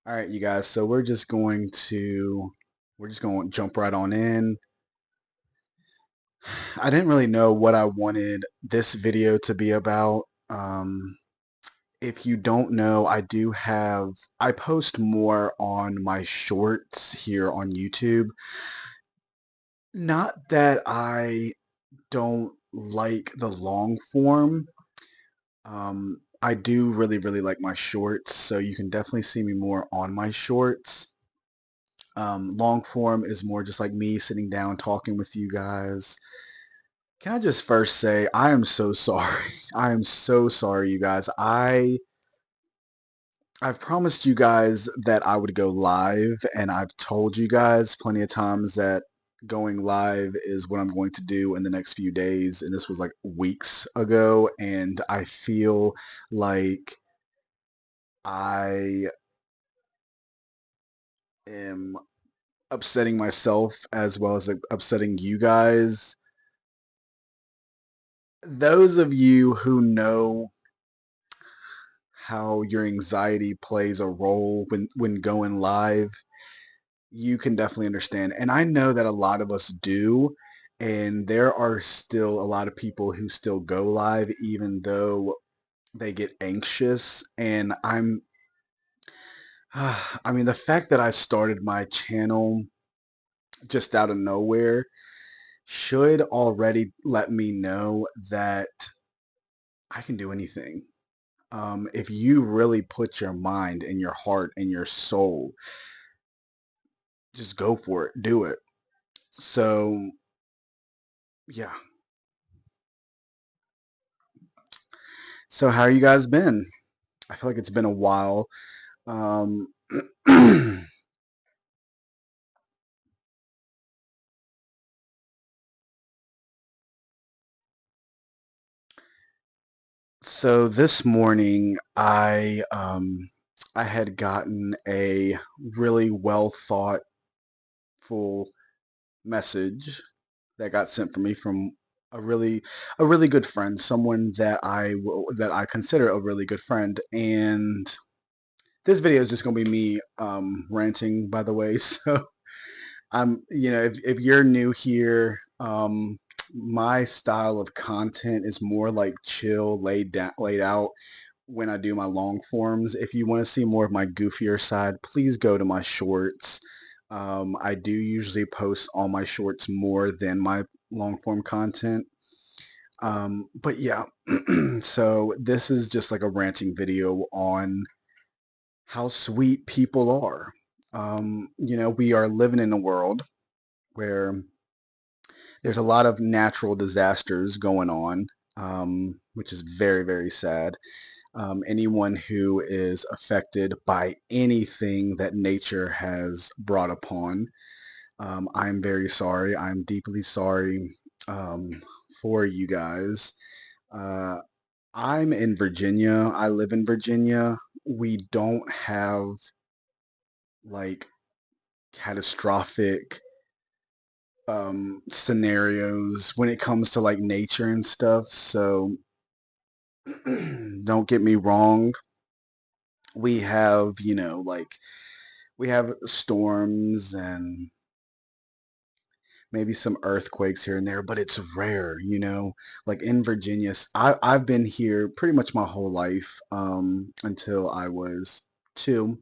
All right, you guys. So we're just going to jump right on in. I didn't really know what I wanted this video to be about. If you don't know, I post more on my shorts here on YouTube. Not that I don't like the long form. I do really, really like my shorts, so you can definitely see me more on my shorts. Long form is more just like me sitting down talking with you guys. Can I just first say I am so sorry. I am so sorry, you guys. I've promised you guys that I would go live, and I've told you guys plenty of times that going live is what I'm going to do in the next few days, and this was like weeks ago, and I feel like I am upsetting myself as well as like, upsetting you guys. Those of you who know how your anxiety plays a role when going live, you can definitely understand. And I know that a lot of us do, and there are still a lot of people who still go live even though they get anxious. And I mean, the fact that I started my channel just out of nowhere should already let me know that I can do anything. If you really put your mind and your heart and your soul, just go for it, do it. So yeah. So how you guys been? I feel like it's been a while. Um, so this morning I had gotten a really well thoughtful message that got sent for me from a really good friend, someone that I consider a really good friend. And this video is just gonna be me ranting, by the way. So if you're new here, my style of content is more like chill, laid out when I do my long forms. If you want to see more of my goofier side, please go to my shorts. I do usually post all my shorts more than my long form content. But yeah, so this is just like a ranting video on how sweet people are. We are living in a world where there's a lot of natural disasters going on, which is very, very sad. Anyone who is affected by anything that nature has brought upon, I'm very sorry. I'm deeply sorry um, for you guys. Uh, I'm in Virginia. I live in Virginia. We don't have like catastrophic scenarios when it comes to like nature and stuff. So don't get me wrong. We have, we have storms and maybe some earthquakes here and there, but it's rare. Like in Virginia, I've been here pretty much my whole life until I was two.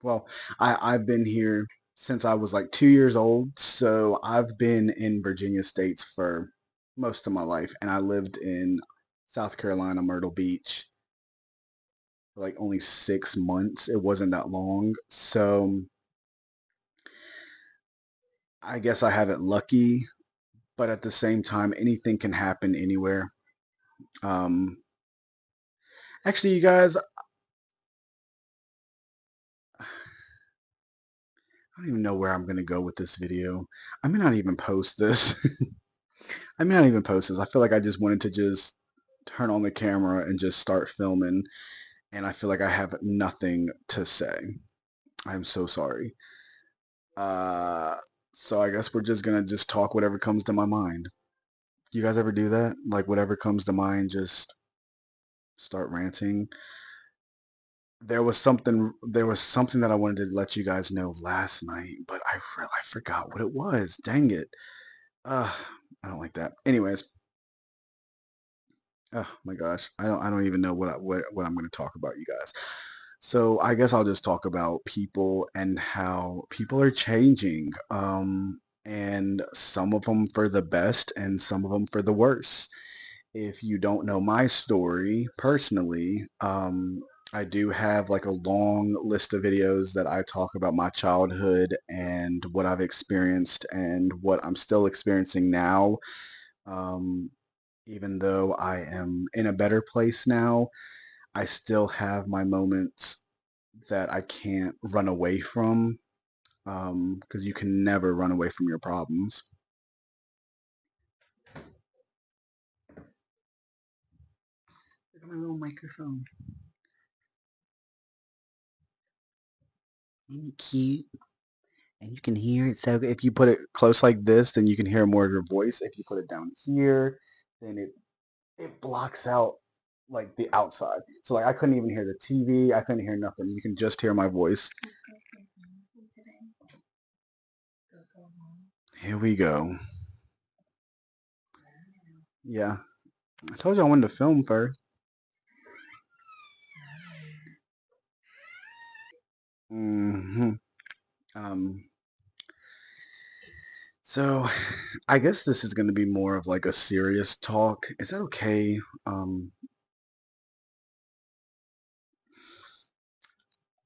Well, I've been here since I was like 2 years old, so I've been in Virginia States for most of my life, and I lived in South Carolina, Myrtle Beach, for like only 6 months. It wasn't that long, so I guess I have it lucky, but at the same time, anything can happen anywhere. Um, Actually, you guys, I don't even know where I'm gonna go with this video. I may not even post this. I may not even post this. I feel like I just wanted to just turn on the camera and just start filming, and I feel like I have nothing to say. I'm so sorry. Uh, so I guess we're just gonna just talk whatever comes to my mind. You guys ever do that? Like whatever comes to mind, just start ranting. there was something that I wanted to let you guys know last night, but I forgot what it was. Dang it. Uh, I don't like that. Anyways, oh my gosh, I don't even know what I'm going to talk about, you guys. So I guess I'll just talk about people and how people are changing. And some of them for the best and some of them for the worse. If you don't know my story personally, I do have like a long list of videos that I talk about my childhood and what I've experienced and what I'm still experiencing now. Um, Even though I am in a better place now, I still have my moments that I can't run away from, because you can never run away from your problems. Look at my little microphone. Ain't it cute? And you can hear it. So if you put it close like this, then you can hear more of your voice. If you put it down here, then it blocks out like the outside. So like I couldn't even hear the TV. I couldn't hear nothing. You can just hear my voice. Here we go. Yeah, I told you I wanted to film first. hmm Um, so I guess this is going to be more of like a serious talk. Is that okay? Um,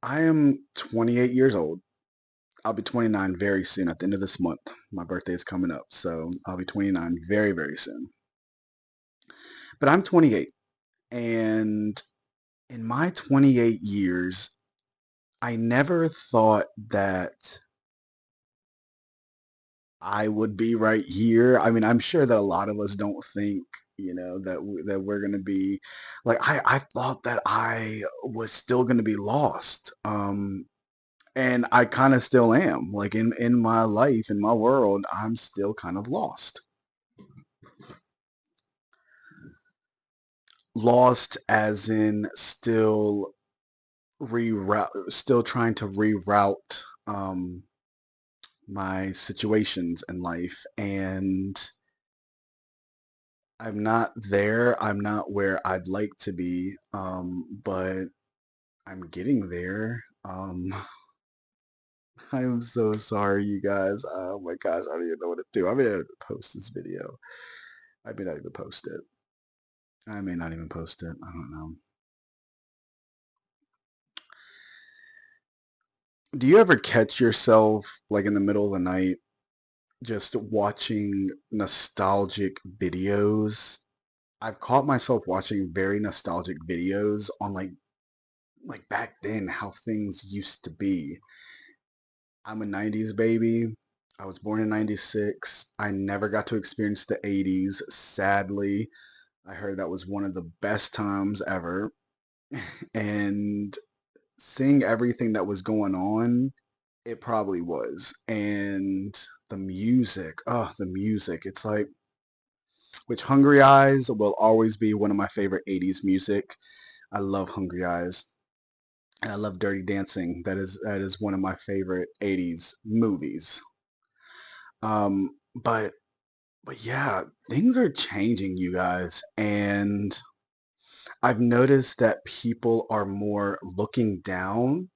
I am 28 years old. I'll be 29 very soon at the end of this month. My birthday is coming up, so I'll be 29 very, very soon. But I'm 28, and in my 28 years, I never thought that I would be right here. I mean, I'm sure that a lot of us don't think, that we're gonna be like I thought that I was still gonna be lost. And I kind of still am. Like in my life, in my world, I'm still kind of lost. Lost as in still trying to reroute my situations in life, and I'm not there. I'm not where I'd like to be, but I'm getting there. I am so sorry, you guys. Oh my gosh, I don't even know what to do. I may not even post this video. I may not even post it. I may not even post it. I don't know. Do you ever catch yourself like in the middle of the night just watching nostalgic videos? I've caught myself watching very nostalgic videos on like back then how things used to be. I'm a 90s baby. I was born in 96. I never got to experience the 80s, sadly. I heard that was one of the best times ever. And seeing everything that was going on, it probably was. And the music, oh, the music. It's like, which Hungry Eyes will always be one of my favorite 80s music. I love Hungry Eyes. And I love Dirty Dancing. That is one of my favorite 80s movies. But yeah, things are changing, you guys, and I've noticed that people are more looking down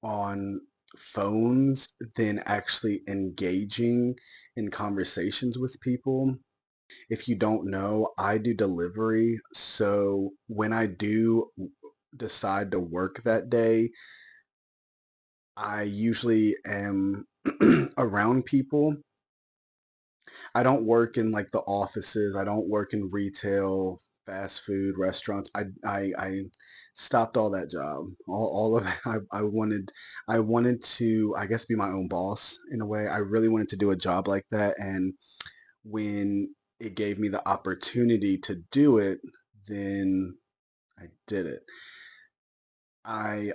on phones than actually engaging in conversations with people. If you don't know, I do delivery, so when I do decide to work that day, I usually am around people. I don't work in like the offices. I don't work in retail, fast food, restaurants. I stopped all that job. All of that. I wanted to, I guess, be my own boss in a way. I really wanted to do a job like that. And when it gave me the opportunity to do it, then I did it. I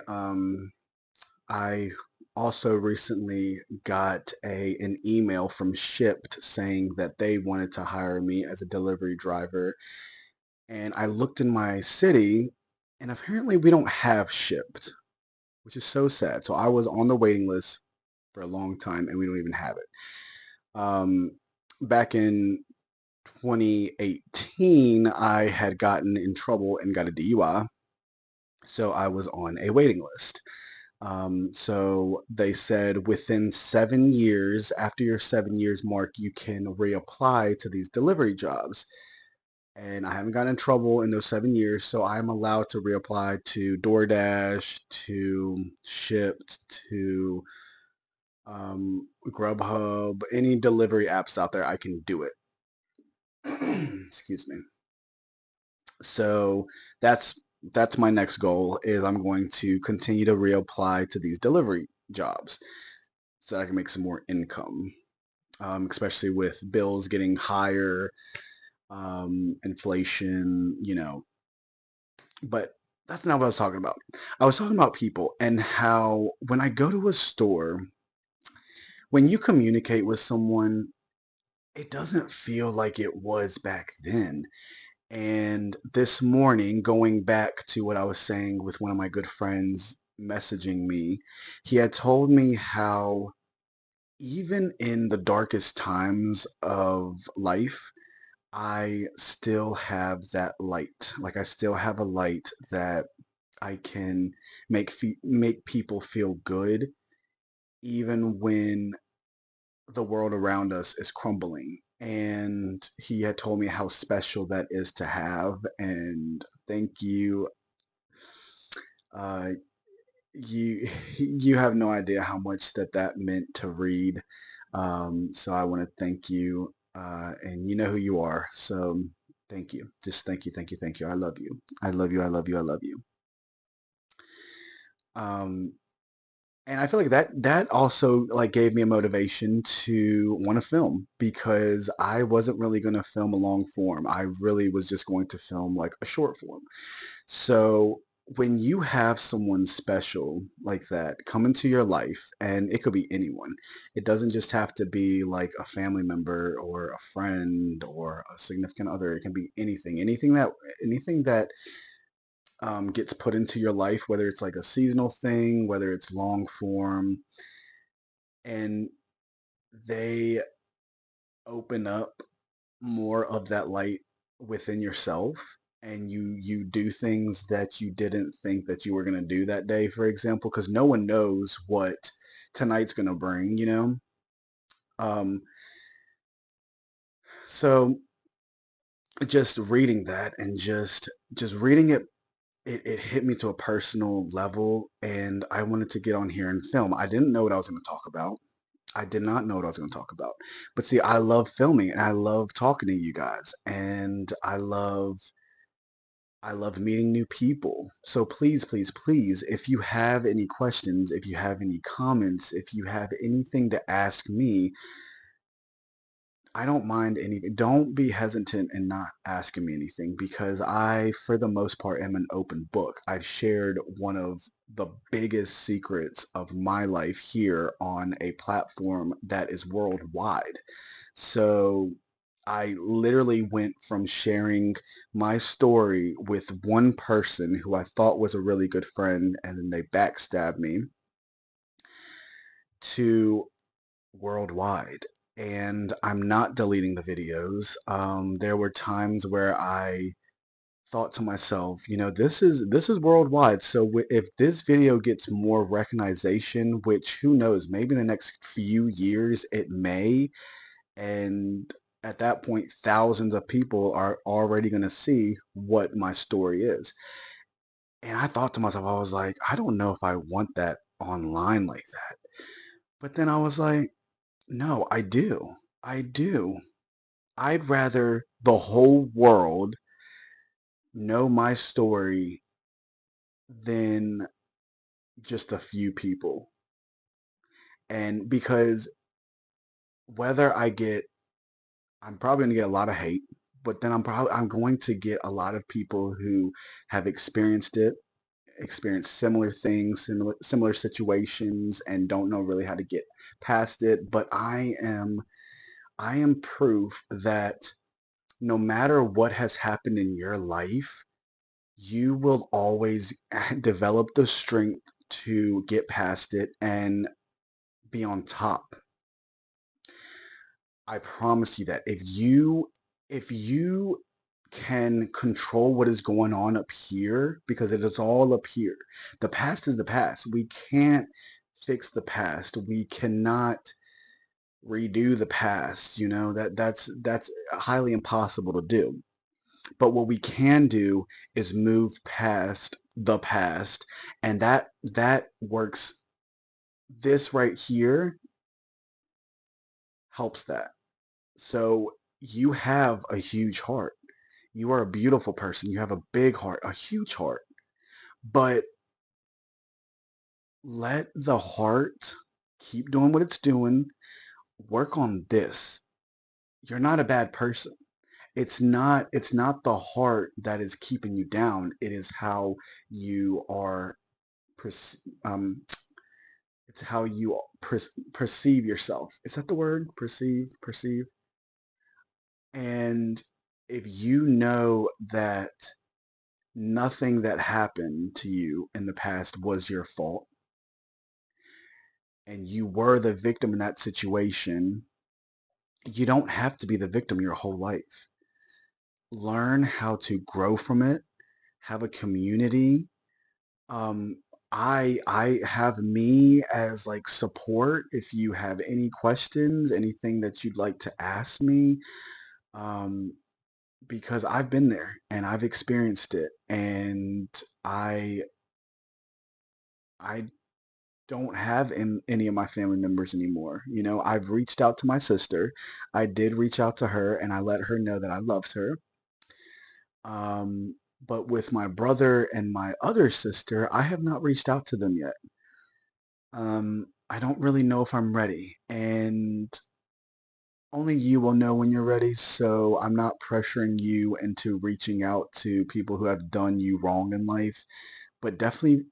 I also recently got an email from Shipt saying that they wanted to hire me as a delivery driver. And I looked in my city and apparently we don't have Shipt, which is so sad. So I was on the waiting list for a long time, and we don't even have it. Back in 2018, I had gotten in trouble and got a DUI, so I was on a waiting list. So they said within 7 years, after your 7 years mark, you can reapply to these delivery jobs. And I haven't gotten in trouble in those 7 years, so I'm allowed to reapply to DoorDash, to Shipt, to Grubhub, any delivery apps out there. I can do it. Excuse me. So that's that's my next goal is I'm going to continue to reapply to these delivery jobs so that I can make some more income, especially with bills getting higher, inflation, But that's not what I was talking about. I was talking about people and how when I go to a store, when you communicate with someone, it doesn't feel like it was back then. And this morning, going back to what I was saying with one of my good friends messaging me, he had told me how even in the darkest times of life, I still have that light. Like I still have a light that I can make people feel good even when the world around us is crumbling. And he had told me how special that is to have. And thank you. Uh, you you have no idea how much that meant to read. So I want to thank you. And you know who you are. So thank you. Just thank you, thank you, thank you. I love you. I love you. I love you. I love you. Um, And I feel like that also like gave me a motivation to want to film because I wasn't really going to film a long form. I really was just going to film like a short form. So when you have someone special like that come into your life, and it could be anyone, it doesn't just have to be like a family member or a friend or a significant other. It can be anything, anything that gets put into your life, whether it's like a seasonal thing, whether it's long form, and they open up more of that light within yourself, and you do things that you didn't think that you were going to do that day, for example, because no one knows what tonight's going to bring. um, so just reading that and just reading it hit me to a personal level, and I wanted to get on here and film. I didn't know what I was going to talk about. I did not know what I was going to talk about. But see, I love filming and I love talking to you guys, and I love meeting new people. So please, please, please, if you have any questions, if you have any comments, if you have anything to ask me, I don't mind anything. Don't be hesitant in not asking me anything because I, for the most part, am an open book. I've shared one of the biggest secrets of my life here on a platform that is worldwide. So I literally went from sharing my story with one person who I thought was a really good friend and then they backstabbed me to worldwide. And I'm not deleting the videos. There were times where I thought to myself, this is worldwide. So if this video gets more recognition, which who knows, maybe in the next few years it may, and at that point, thousands of people are already going to see what my story is. And I thought to myself, I was like, I don't know if I want that online like that. But then I was like, no, I do. I do. I'd rather the whole world know my story than just a few people. And because whether I'm probably going to get a lot of hate, but then I'm going to get a lot of people who have experienced it, experienced similar things, similar situations, and don't know really how to get past it. But I am proof that no matter what has happened in your life, you will always develop the strength to get past it and be on top. I promise you that if you can control what is going on up here, because it is all up here. The past is the past. We can't fix the past. We cannot redo the past, that's highly impossible to do. But what we can do is move past the past, and that works. This right here helps that. So you have a huge heart. You are a beautiful person. You have a big heart, a huge heart. But let the heart keep doing what it's doing. Work on this. You're not a bad person. It's not the heart that is keeping you down. It is how you are um it's how you perceive yourself. Is that the word? Perceive. And if you know that nothing that happened to you in the past was your fault, and you were the victim in that situation, you don't have to be the victim your whole life. Learn how to grow from it, have a community. Um, I have me as like support if you have any questions, anything that you'd like to ask me, um, because I've been there and I've experienced it, and I I don't have any of my family members anymore. I've reached out to my sister. I did reach out to her and I let her know that I loved her. But with my brother and my other sister, I have not reached out to them yet. I don't really know if I'm ready, and only you will know when you're ready. So I'm not pressuring you into reaching out to people who have done you wrong in life, but definitely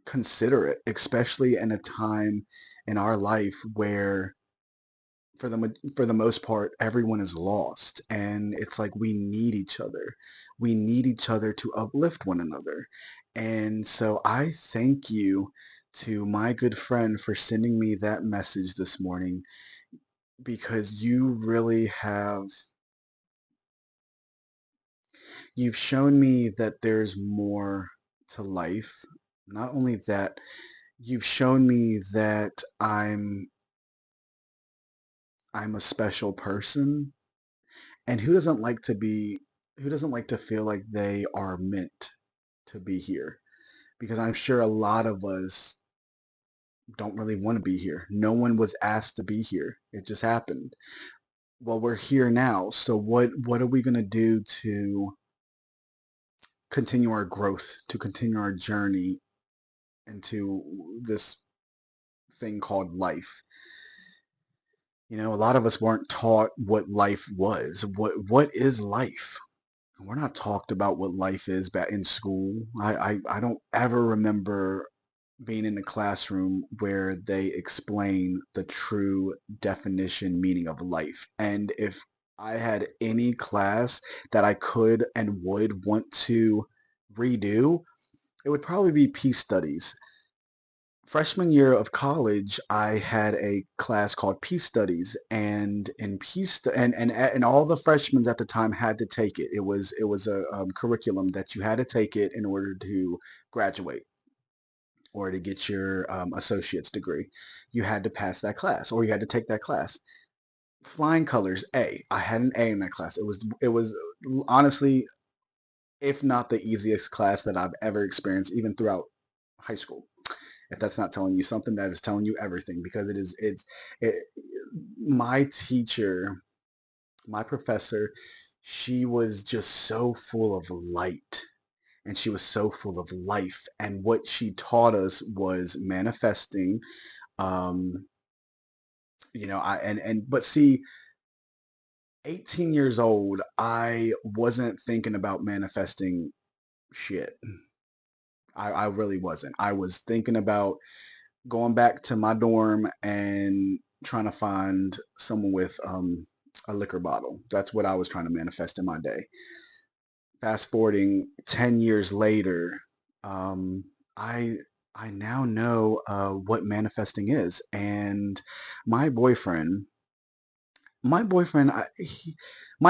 consider it, especially in a time in our life where for the most part everyone is lost, and it's like we need each other. We need each other to uplift one another. And so I thank you to my good friend for sending me that message this morning, because you've shown me that there's more to life. Not only that, you've shown me that I'm a special person. And who doesn't like to feel like they are meant to be here? Because I'm sure a lot of us don't really want to be here. No one was asked to be here. It just happened. Well, we're here now. So what are we going to do to continue our growth, to continue our journey into this thing called life? A lot of us weren't taught what life was. What is life? We're not talked about what life is back in school. I don't ever remember being in the classroom where they explain the true definition meaning of life. And if I had any class that I could and would want to redo, it would probably be peace studies. Freshman year of college, I had a class called Peace Studies, and in and all the freshmen at the time had to take it. It was a curriculum that you had to take it in order to graduate or to get your associate's degree. You had to pass that class, or you had to take that class. Flying colors, A. I had an A in that class. It was honestly, if not the easiest class that I've ever experienced, even throughout high school. If that's not telling you something, that is telling you everything, because it my teacher, my professor, she was just so full of light, and she was so full of life, and what she taught us was manifesting. um I and but see, 18 years old, I wasn't thinking about manifesting shit. I really wasn't. I was thinking about going back to my dorm and trying to find someone with a liquor bottle. That's what I was trying to manifest in my day. fast forwarding 10 years later, um, I I now know what manifesting is. And my boyfriend, my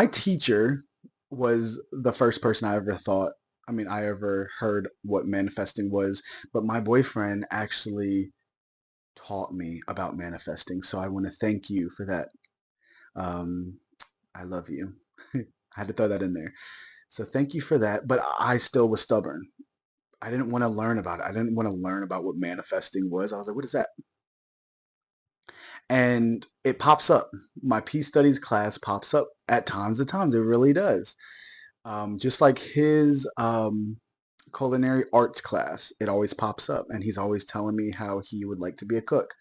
teacher was the first person I ever thought, I mean, I ever heard what manifesting was, but my boyfriend actually taught me about manifesting. So I want to thank you for that. Um, I love you. I had to throw that in there. So thank you for that. But I still was stubborn. I didn't want to learn about it. I didn't want to learn about what manifesting was. I was like, what is that? And it pops up. My Peace Studies class pops up at times. At times, it really does. Just like his culinary arts class, it always pops up, and he's always telling me how he would like to be a cook.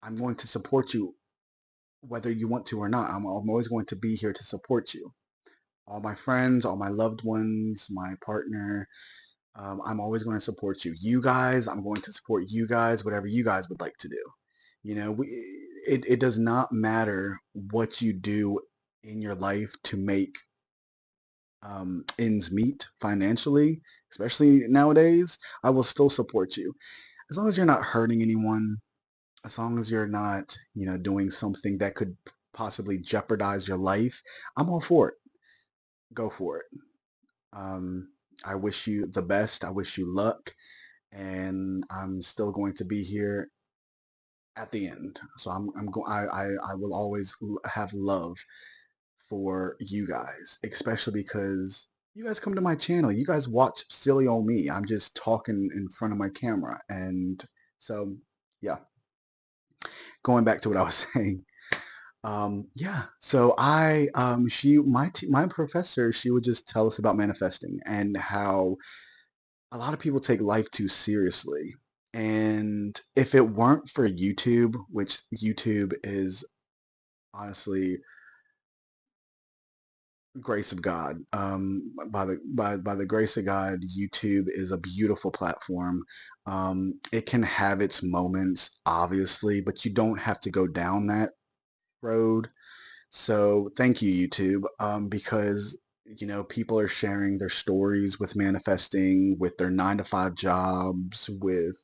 I'm going to support you whether you want to or not. I'm always going to be here to support you. All my friends, all my loved ones, my partner, I'm always going to support you. You guys, I'm going to support you guys, whatever you guys would like to do. You know, it does not matter what you do in your life to make ends meet financially, especially nowadays. I will still support you. As long as you're not hurting anyone, as long as you're not, doing something that could possibly jeopardize your life, I'm all for it. Go for it. Um, I wish you the best. I wish you luck, and I'm still going to be here at the end. So I will always have love for you guys, especially because you guys come to my channel. You guys watch Silly on Me. I'm just talking in front of my camera, and so yeah. Going back to what I was saying. Yeah, so my professor, she would just tell us about manifesting and how a lot of people take life too seriously. And if it weren't for YouTube, which YouTube is honestly grace of God, by the grace of God, YouTube is a beautiful platform. It can have its moments, obviously, but you don't have to go down that road. So thank you, YouTube, because people are sharing their stories with manifesting, with their 9 to 5 jobs, with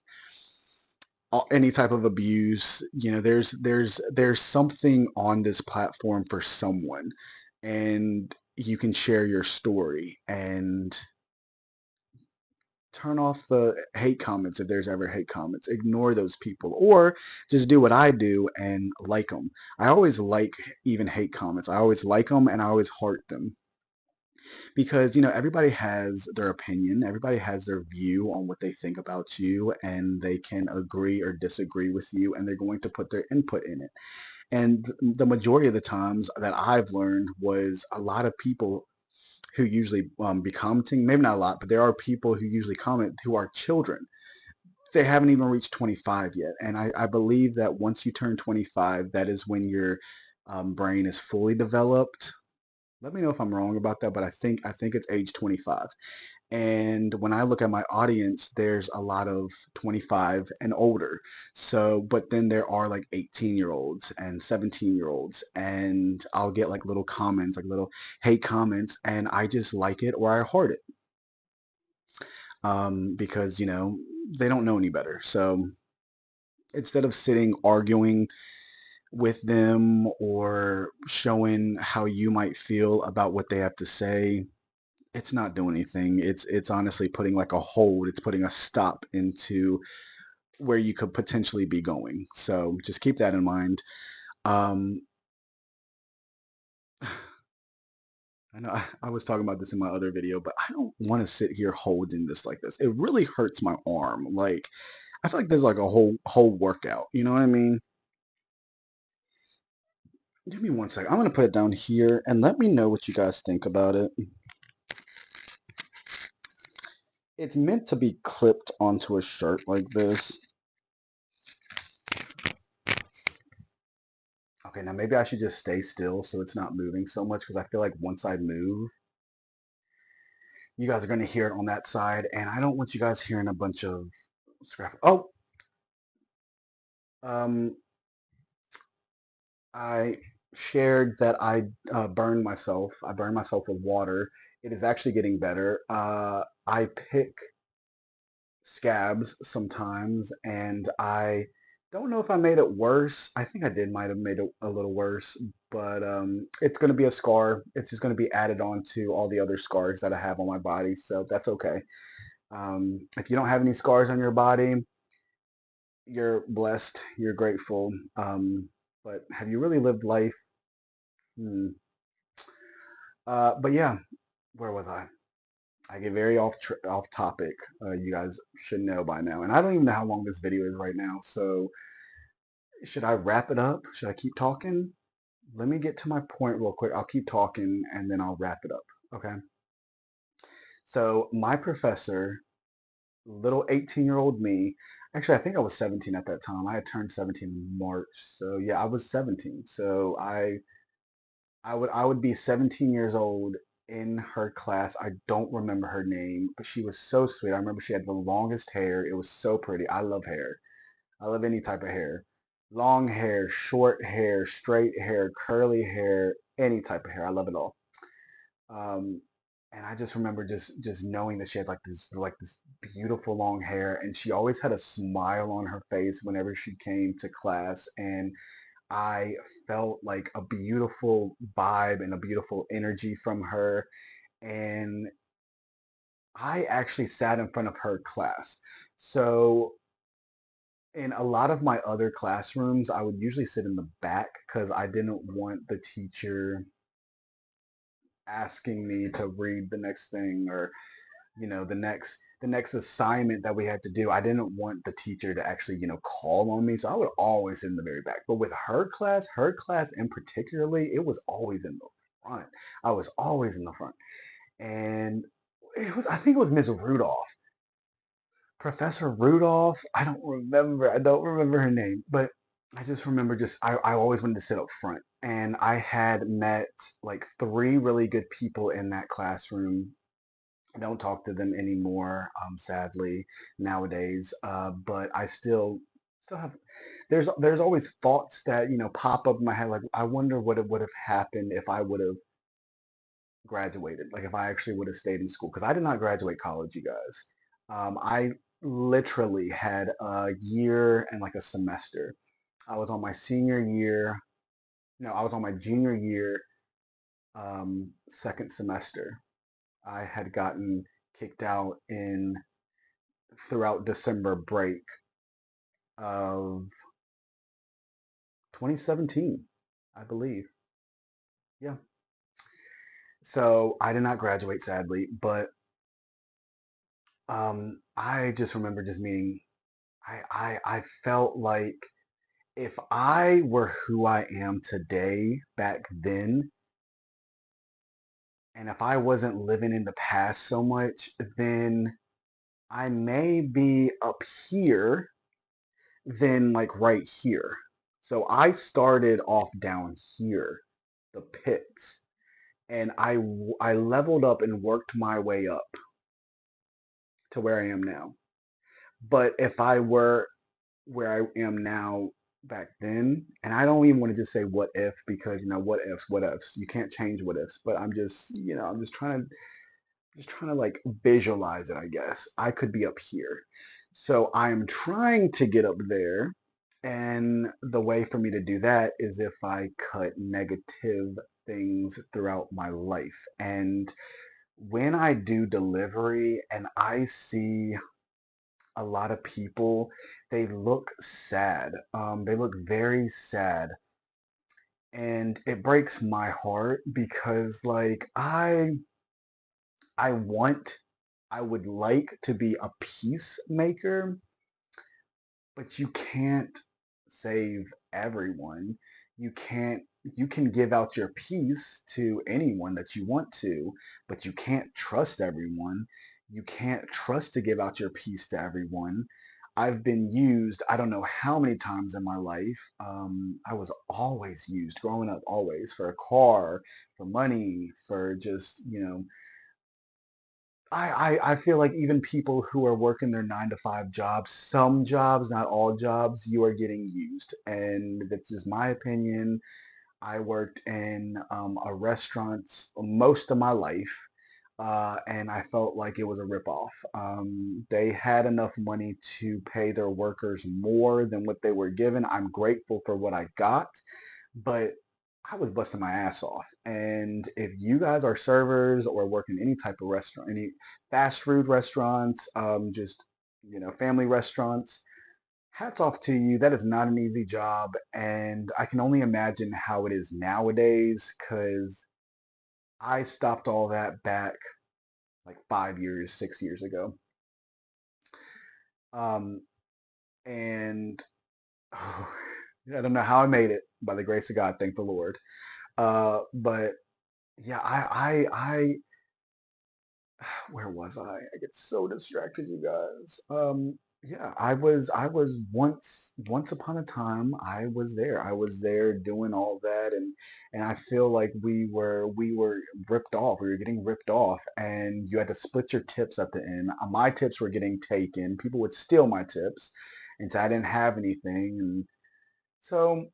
any type of abuse. There's something on this platform for someone, and you can share your story and turn off the hate comments if there's ever hate comments. Ignore those people, or just do what I do and like them. I always like even hate comments. I always like them and I always heart them because everybody has their opinion, everybody has their view on what they think about you, and they can agree or disagree with you, and they're going to put their input in it. And the majority of the times that I've learned was a lot of people who usually be commenting, maybe not a lot, but there are people who usually comment who are children. They haven't even reached 25 yet. And I believe that once you turn 25, that is when your brain is fully developed. Let me know if I'm wrong about that, but I think it's age 25. And when I look at my audience, there's a lot of 25 and older. So, but then there are like 18-year-olds and 17-year-olds, and I'll get like little comments, like little hate comments, and I just like it or I heart it, because they don't know any better. So instead of sitting arguing with them or showing how you might feel about what they have to say, it's not doing anything. It's honestly putting like a hold. It's putting a stop into where you could potentially be going. So just keep that in mind. Um, I know I was talking about this in my other video, but I don't want to sit here holding this like this. It really hurts my arm. Like I feel like there's like a whole workout. You know what I mean? Give me one second. I'm gonna put it down here and let me know what you guys think about it. It's meant to be clipped onto a shirt like this. Okay, now maybe I should just stay still so it's not moving so much because I feel like once I move, you guys are going to hear it on that side, and I don't want you guys hearing a bunch of scrap. Oh, um, I shared that I burned myself. I burned myself with water. It is actually getting better. I pick scabs sometimes, and I don't know if I made it worse. I think I did might have made it a little worse, but it's going to be a scar. It's just going to be added on to all the other scars that I have on my body, so that's okay. If you don't have any scars on your body, you're blessed. You're grateful. But have you really lived life? Hmm. But yeah, where was I? I get very off topic. You guys should know by now, and I don't even know how long this video is right now. So should I wrap it up? Should I keep talking? Let me get to my point real quick. I'll keep talking and then I'll wrap it up. Okay. So my professor, little 18-year-old me, actually I think I was 17 at that time. I had turned 17 in March. So yeah, I was 17. So I would be 17 years old in her class. I don't remember her name, but she was so sweet. I remember she had the longest hair. It was so pretty. I love hair. I love any type of hair. Long hair, short hair, straight hair, curly hair, any type of hair. I love it all. Um, and I just remember just knowing that she had like this beautiful long hair, and she always had a smile on her face whenever she came to class, and I felt like a beautiful vibe and a beautiful energy from her. And I actually sat in front of her class. So in a lot of my other classrooms, I would usually sit in the back because I didn't want the teacher asking me to read the next thing, or the next assignment that we had to do. I didn't want the teacher to actually call on me, so I would always sit in the very back. But with her class in particularly, it was always in the front. I was always in the front. And I think it was Ms. Rudolph. Professor Rudolph. I don't remember her name, but I just remember I always wanted to sit up front. And I had met like three really good people in that classroom. I don't talk to them anymore, sadly, nowadays. But I still have. There's always thoughts that pop up in my head. Like I wonder what it would have happened if I would have graduated. Like if I actually would have stayed in school, because I did not graduate college, you guys. I literally had a year and like a semester. I was on my senior year. No, I was on my junior year, second semester. I had gotten kicked out in throughout December break of 2017, I believe. Yeah. So I did not graduate, sadly, but I just remember just meeting. I felt like if I were who I am today back then, and if I wasn't living in the past so much, then I may be up here than like right here. So I started off down here, the pits, and I leveled up and worked my way up to where I am now. But if I were where I am now back then, and I don't even want to just say what if, because what ifs. You can't change what ifs, but I'm just trying to like visualize it, I guess. I could be up here. So I'm trying to get up there. And the way for me to do that is if I cut negative things throughout my life. And when I do delivery and I see a lot of people, they look sad. They look very sad. And it breaks my heart because like I want, I would like to be a peacemaker, but you can't save everyone. You can't, you can give out your peace to anyone that you want to, but you can't trust everyone. You can't trust to give out your peace to everyone. I've been used, I don't know how many times in my life. I was always used growing up, always for a car, for money, for just, I feel like even people who are working their 9 to 5 jobs, some jobs, not all jobs, you are getting used. And that's just my opinion. I worked in a restaurant most of my life, and I felt like it was a ripoff. They had enough money to pay their workers more than what they were given. I'm grateful for what I got, but I was busting my ass off. And if you guys are servers or work in any type of restaurant, any fast food restaurants, just family restaurants, hats off to you. That is not an easy job, and I can only imagine how it is nowadays because I stopped all that back like 5 years, 6 years ago. Um, and I don't know how I made it by the grace of God, thank the Lord. But yeah, where was I? I get so distracted, you guys. Yeah, I was once upon a time, I was there. I was there doing all that, and I feel like we were ripped off. We were getting ripped off, and you had to split your tips at the end. My tips were getting taken. People would steal my tips, and so I didn't have anything. And so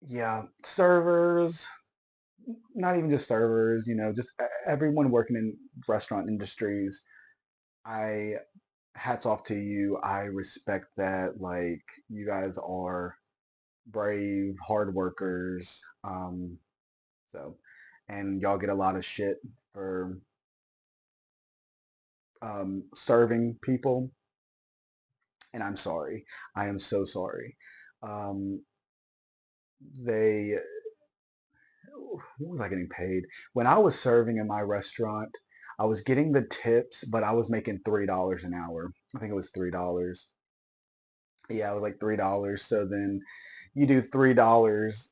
yeah, servers, not even just servers, just everyone working in restaurant industries. I hats off to you. I respect that. Like you guys are brave, hard workers. So, and y'all get a lot of shit for serving people, and I'm sorry. I am so sorry. Um, they, what was I getting paid? When I was serving in my restaurant, I was getting the tips, but I was making $3 an hour. I think it was $3. Yeah, it was like $3. So then you do $3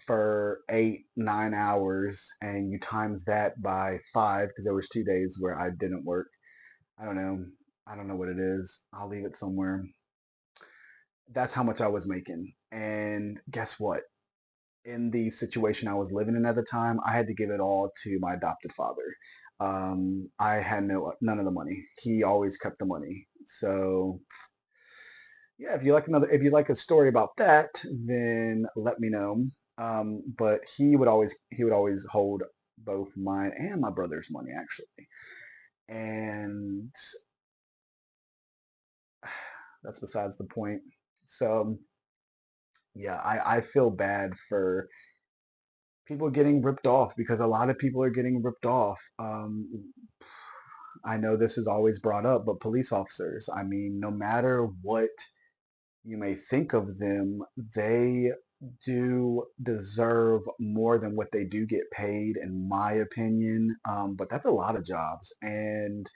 for 8, 9 hours, and you times that by five because there was 2 days where I didn't work. I don't know. I don't know what it is. I'll leave it somewhere. That's how much I was making. And guess what? In the situation I was living in at the time, I had to give it all to my adopted father. I had none of the money. He always kept the money. So yeah, if you like a story about that, then let me know. But he would always hold both mine and my brother's money actually, and that's besides the point. So yeah, I feel bad for people getting ripped off because a lot of people are getting ripped off. I know this is always brought up, but police officers, I mean, no matter what you may think of them, they do deserve more than what they do get paid, in my opinion. But that's a lot of jobs. And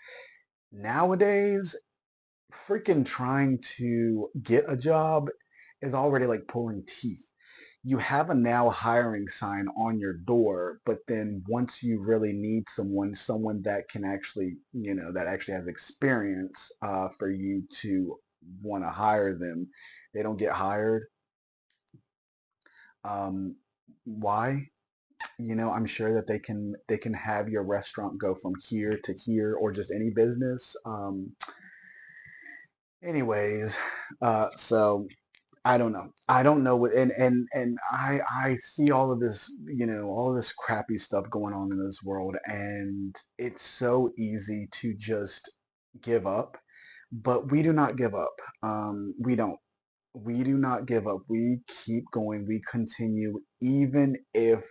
nowadays, freaking trying to get a job is already like pulling teeth. You have a now hiring sign on your door, but then once you really need someone that can actually, that actually has experience for you to want to hire them, they don't get hired. Um, why? I'm sure that they can have your restaurant go from here to here or just any business. Anyways, so I don't know. I don't know what, and I see all of this, all of this crappy stuff going on in this world, and it's so easy to just give up. But we do not give up. We don't. We do not give up. We keep going. We continue, even if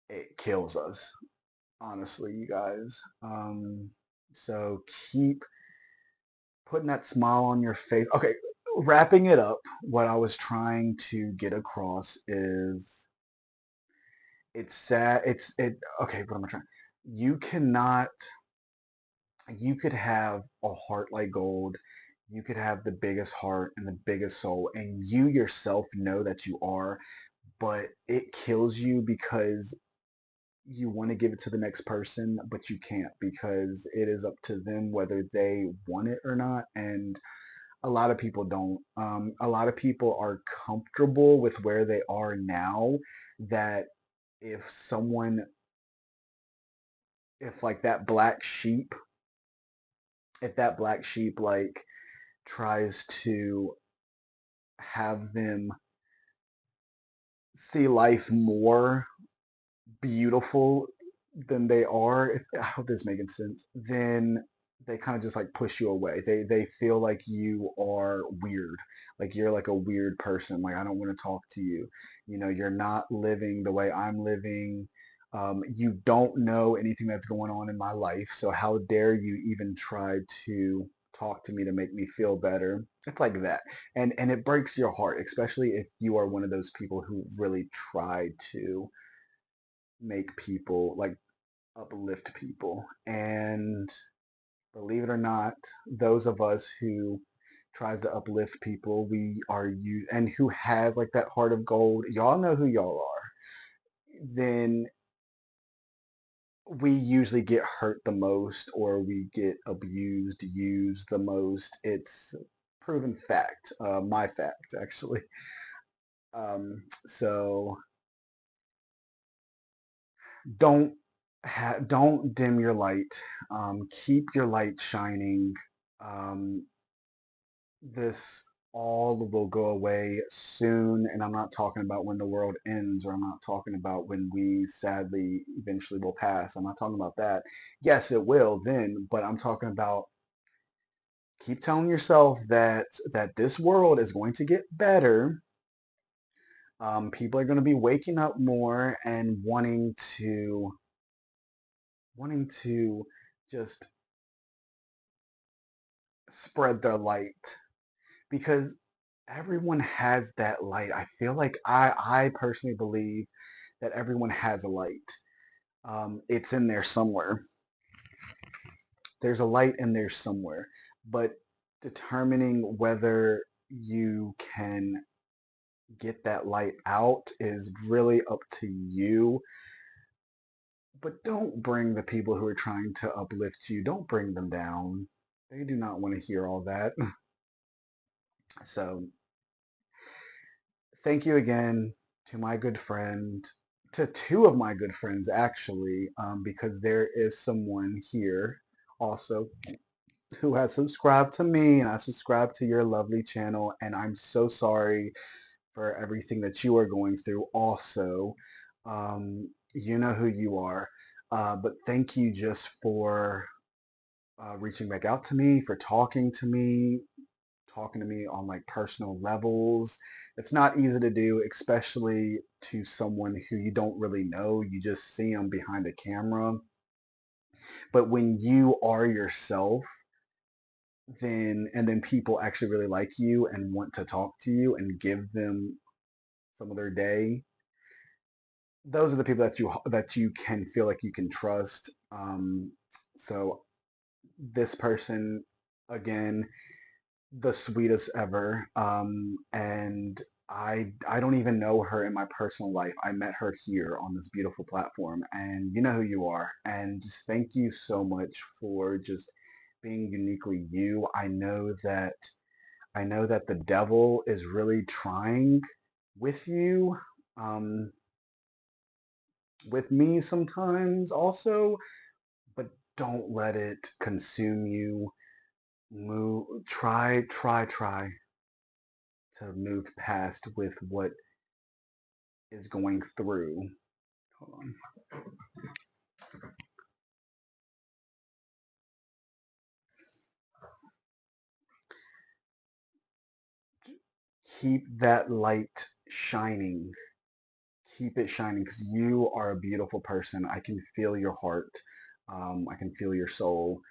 it kills us. Honestly, you guys. So keep putting that smile on your face. Okay, wrapping it up, what I was trying to get across is it's sad. Okay, what am I trying? You cannot, you could have a heart like gold. You could have the biggest heart and the biggest soul, and you yourself know that you are, but it kills you because you want to give it to the next person, but you can't because it is up to them whether they want it or not. And a lot of people don't. A lot of people are comfortable with where they are now. That if someone, if like that black sheep, if that black sheep like tries to have them see life more beautiful than they are, if, I hope this is making sense, then they kind of just like push you away. They feel like you are weird, like you're like a weird person. Like I don't want to talk to you. You know, you're not living the way I'm living. You don't know anything that's going on in my life, so how dare you even try to talk to me to make me feel better? It's like that, and it breaks your heart, especially if you are one of those people who really try to make people like uplift people. And believe it or not, those of us who tries to uplift people, we are you and who has like that heart of gold, y'all know who y'all are, then we usually get hurt the most or we get abused, used the most. It's proven fact, my fact actually. So don't don't dim your light. Keep your light shining. Um, this all will go away soon, and I'm not talking about when the world ends, or I'm not talking about when we sadly eventually will pass. I'm not talking about that. Yes, it will then, but I'm talking about keep telling yourself that this world is going to get better. People are going to be waking up more and wanting to just spread their light because everyone has that light. I feel like I personally believe that everyone has a light. It's in there somewhere. There's a light in there somewhere, but determining whether you can get that light out is really up to you. But don't bring the people who are trying to uplift you, don't bring them down. They do not want to hear all that. So thank you again to my good friend, to two of my good friends actually, because there is someone here also who has subscribed to me and I subscribe to your lovely channel, and I'm so sorry for everything that you are going through also. You know who you are. But thank you just for reaching back out to me, for talking to me on like personal levels. It's not easy to do, especially to someone who you don't really know. You just see them behind a camera. But when you are yourself, then people actually really like you and want to talk to you and give them some of their day. Those are the people that you can feel like you can trust. So this person, again, the sweetest ever. And I don't even know her in my personal life. I met her here on this beautiful platform, and you know who you are. And just thank you so much for just being uniquely you. I know that the devil is really trying with you, um, with me sometimes also, but don't let it consume you. Move, try to move past with what is going through. Hold on. Keep that light shining. Keep it shining because you are a beautiful person. I can feel your heart. I can feel your soul.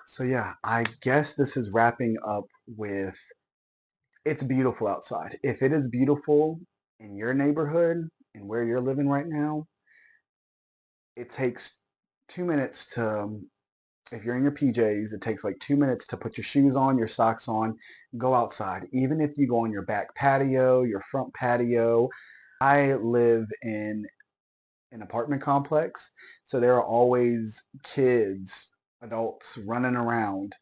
So yeah, I guess this is wrapping up with it's beautiful outside. If it is beautiful in your neighborhood and where you're living right now, it takes 2 minutes to if you're in your PJs, it takes like 2 minutes to put your shoes on, your socks on, go outside. Even if you go on your back patio, your front patio. I live in an apartment complex, so there are always kids, adults running around,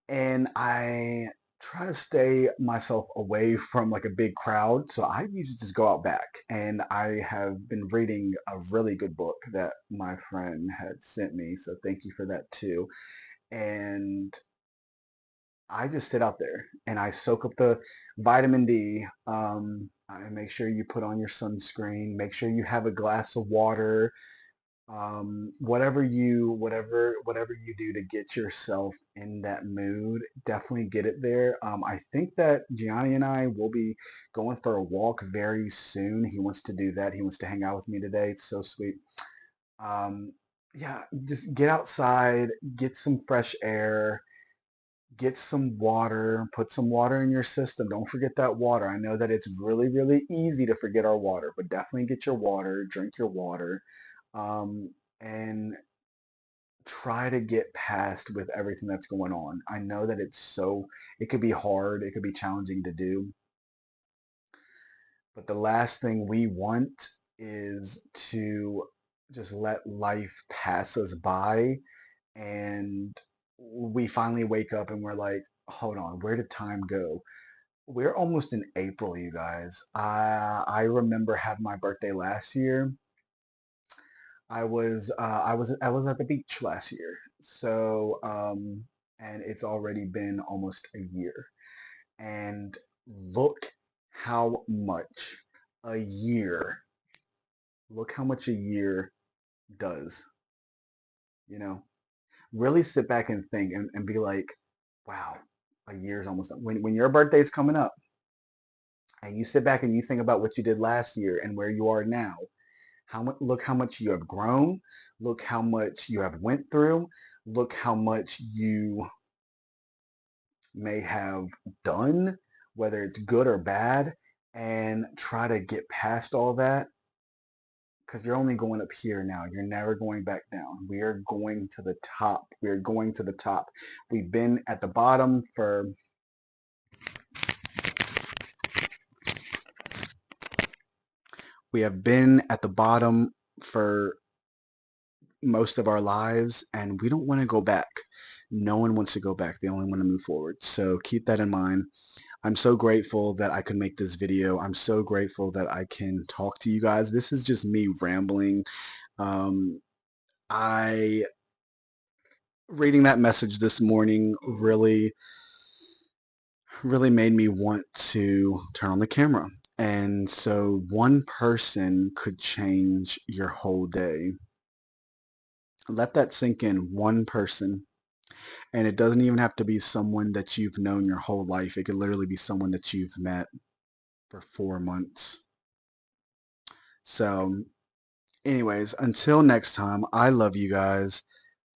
and I try to stay myself away from like a big crowd. So I usually just go out back, and I have been reading a really good book that my friend had sent me. So thank you for that too. And I just sit out there and I soak up the vitamin D. And make sure you put on your sunscreen. Make sure you have a glass of water. Whatever you do to get yourself in that mood, definitely get it there. I think that Gianni and I will be going for a walk very soon. He wants to do that. He wants to hang out with me today. It's so sweet. Um, yeah, just get outside, get some fresh air, get some water, put some water in your system. Don't forget that water. I know that it's really, really easy to forget our water, but definitely get your water, drink your water, and try to get past with everything that's going on. I know that it could be hard, it could be challenging to do, but the last thing we want is to just let life pass us by and we finally wake up and we're like, hold on, where did time go? We're almost in April, you guys. I remember having my birthday last year. I was at the beach last year. And it's already been almost a year. And look how much a year, look how much a year does, you know? Really sit back and think and be like, wow, a year's almost done. When your birthday's coming up and you sit back and you think about what you did last year and where you are now, look how much you have grown, look how much you have went through, look how much you may have done, whether it's good or bad, and try to get past all that because you're only going up here now. You're never going back down. We are going to the top. We are going to the top. We've been at the bottom for we have been at the bottom for most of our lives and we don't want to go back. No one wants to go back. They only want to move forward. So keep that in mind. I'm so grateful that I could make this video. I'm so grateful that I can talk to you guys. This is just me rambling. Um, I reading that message this morning really made me want to turn on the camera. And so one person could change your whole day. Let that sink in. One person. And it doesn't even have to be someone that you've known your whole life. It could literally be someone that you've met for 4 months. So anyways, until next time, I love you guys.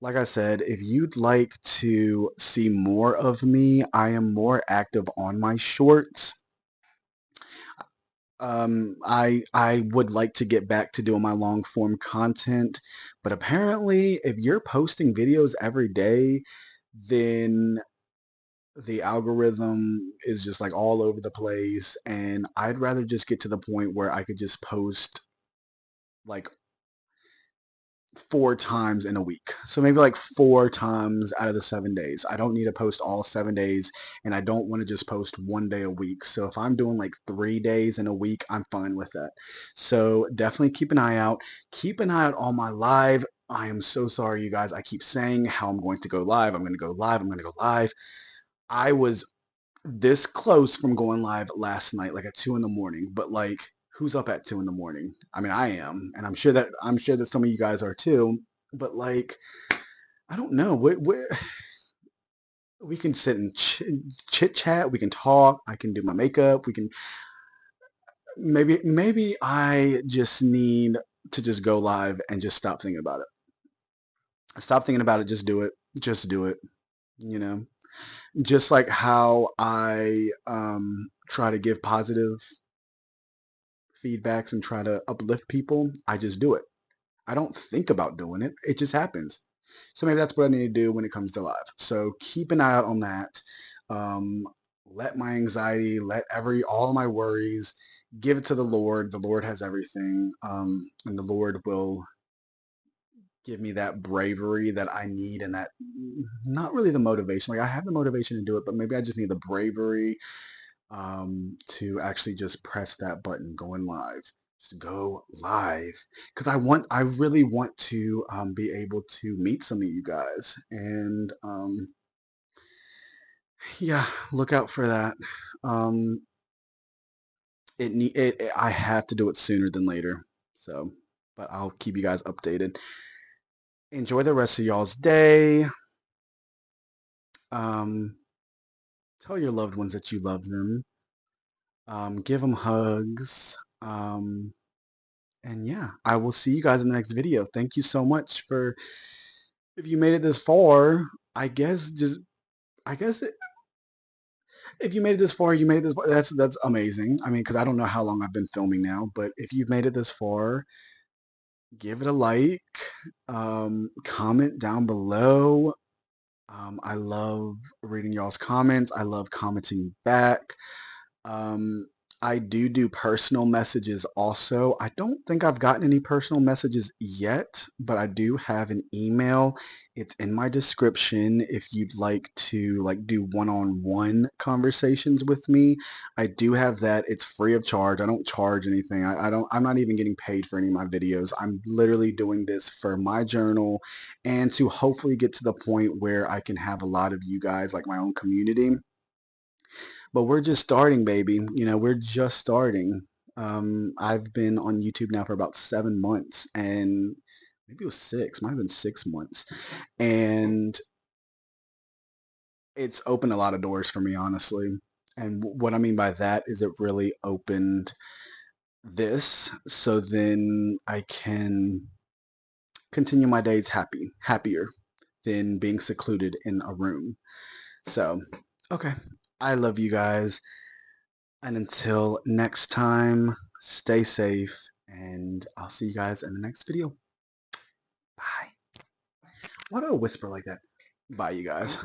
Like I said, if you'd like to see more of me, I am more active on my shorts. I would like to get back to doing my long form content, but apparently if you're posting videos every day, then the algorithm is just like all over the place and I'd rather just get to the point where I could just post like 4 times in a week. So maybe like 4 times out of the 7 days. I don't need to post all 7 days and I don't want to just post one day a week. So if I'm doing like 3 days in a week, I'm fine with that. So definitely keep an eye out. Keep an eye out on my live. I am so sorry, you guys. I keep saying how I'm going to go live. I'm going to go live. I'm going to go live. I was this close from going live last night, like at 2 in the morning. But like, who's up at 2 in the morning? I mean, I am, and I'm sure that some of you guys are too. But like, I don't know. We can sit and chit chat. We can talk. I can do my makeup. We can maybe I just need to just go live and just stop thinking about it. Stop thinking about it. Just do it. Just do it. You know, just like how I try to give positive feedbacks and try to uplift people, I just do it. I don't think about doing it. It just happens. So maybe that's what I need to do when it comes to live. So keep an eye out on that. Um, let my anxiety, let all my worries, give it to the Lord. The Lord has everything. And the Lord will give me that bravery that I need and that not really the motivation. Like I have the motivation to do it, but maybe I just need the bravery to actually just press that button, going live. Just go live because I really want to be able to meet some of you guys, and yeah, look out for that. Um, I have to do it sooner than later. So, but I'll keep you guys updated. Enjoy the rest of y'all's day. Um, tell your loved ones that you love them. Give them hugs. And yeah, I will see you guys in the next video. Thank you so much for, if you made it this far, I guess just, I guess it, if you made it this far, you made it this far. That's amazing. I mean, because I don't know how long I've been filming now, but if you've made it this far, give it a like, comment down below. I love reading y'all's comments. I love commenting back. Um, I do personal messages also. I don't think I've gotten any personal messages yet, but I do have an email. It's in my description if you'd like to do one-on-one conversations with me. I do have that. It's free of charge. I don't charge anything. I'm not even getting paid for any of my videos. I'm literally doing this for my journal and to hopefully get to the point where I can have a lot of you guys, like my own community. But we're just starting, baby. You know, we're just starting. I've been on YouTube now for about 7 months, and maybe it was six, might have been 6 months. And it's opened a lot of doors for me, honestly. And what I mean by that is it really opened this so then I can continue my days happier than being secluded in a room. So, okay. I love you guys. And until next time, stay safe, and I'll see you guys in the next video. Bye. Why do I whisper like that? Bye, you guys.